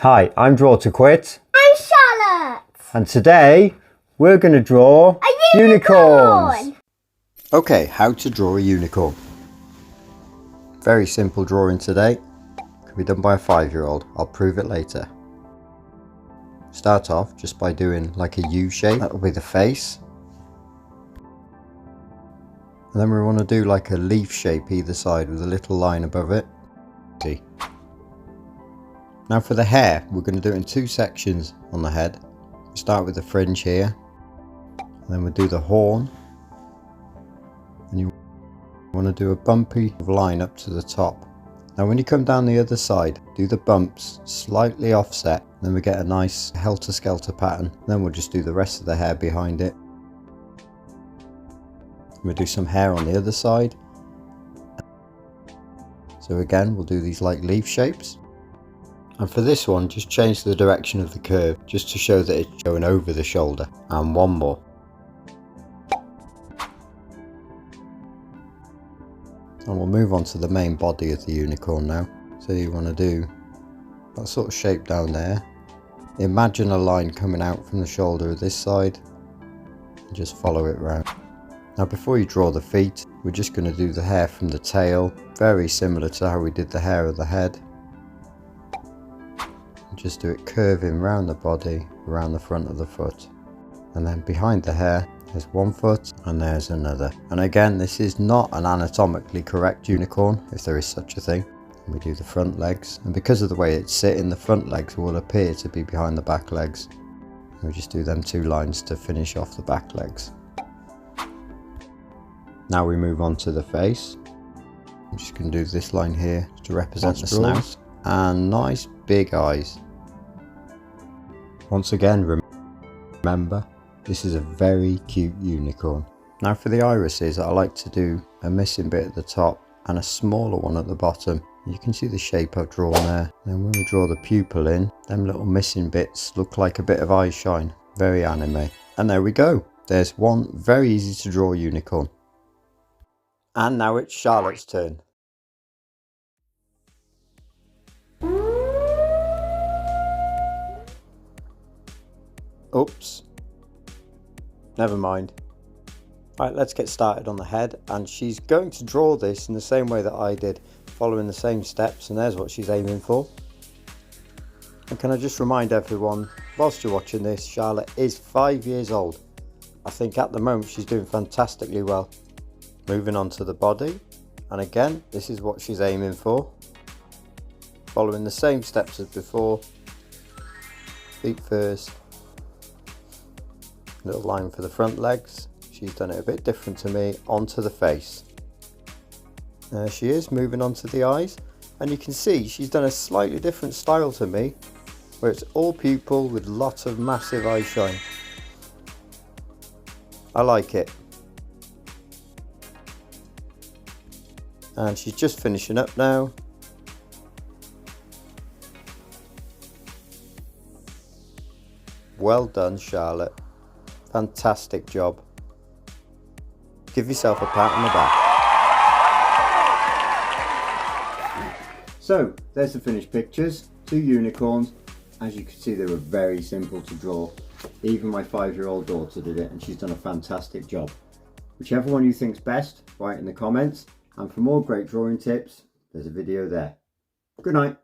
Hi, I'm Draw to Quit. I'm Charlotte. And today we're going to draw a unicorns. Okay, how to draw a unicorn. Very simple drawing today. Can be done by a 5-year-old. I'll prove it later. Start off just by doing like a U shape. That'll be the face. And then we want to do like a leaf shape either side with a little line above it. See. Now for the hair, we're going to do it in 2 sections on the head. We start with the fringe here, and then we'll do the horn, and you want to do a bumpy line up to the top. Now when you come down the other side, do the bumps slightly offset, then we get a nice helter-skelter pattern. Then we'll just do the rest of the hair behind it. We'll do some hair on the other side. So again, we'll do these like leaf shapes. And for this one, just change the direction of the curve just to show that it's going over the shoulder. And one more. And we'll move on to the main body of the unicorn now. So you want to do that sort of shape down there. Imagine a line coming out from the shoulder of this side and just follow it round. Now before you draw the feet, we're just going to do the hair from the tail, very similar to how we did the hair of the head. Just do it curving round the body, around the front of the foot. And then behind the hair, there's one foot and there's another. And again, this is not an anatomically correct unicorn, if there is such a thing. And we do the front legs, and because of the way it's sitting, the front legs will appear to be behind the back legs. And we just do them 2 lines to finish off the back legs. Now we move on to the face. I'm just going to do this line here to represent the snout. And nice big eyes. Once again, remember, this is a very cute unicorn. Now for the irises, I like to do a missing bit at the top and a smaller one at the bottom. You can see the shape I've drawn there. Then when we draw the pupil in, them little missing bits look like a bit of eye shine. Very anime. And there we go. There's one very easy to draw unicorn. And now it's Charlotte's turn. Oops. Never mind. Right, let's get started on the head, and she's going to draw this in the same way that I did, following the same steps, and there's what she's aiming for. And can I just remind everyone, whilst you're watching this, Charlotte is 5 years old. I think at the moment she's doing fantastically well. Moving on to the body, and again, this is what she's aiming for. Following the same steps as before. Feet first. Little line for the front legs. She's done it a bit different to me. Onto the face. There she is, moving on to the eyes, and you can see she's done a slightly different style to me, where it's all pupil with lots of massive eye shine. I like it. And she's just finishing up now. Well done, Charlotte. Fantastic job. Give yourself a pat on the back. So, there's the finished pictures. 2 unicorns. As you can see, they were very simple to draw. Even my 5-year-old daughter did it, and she's done a fantastic job. Whichever one you think's best, write in the comments. And for more great drawing tips, there's a video there. Good night.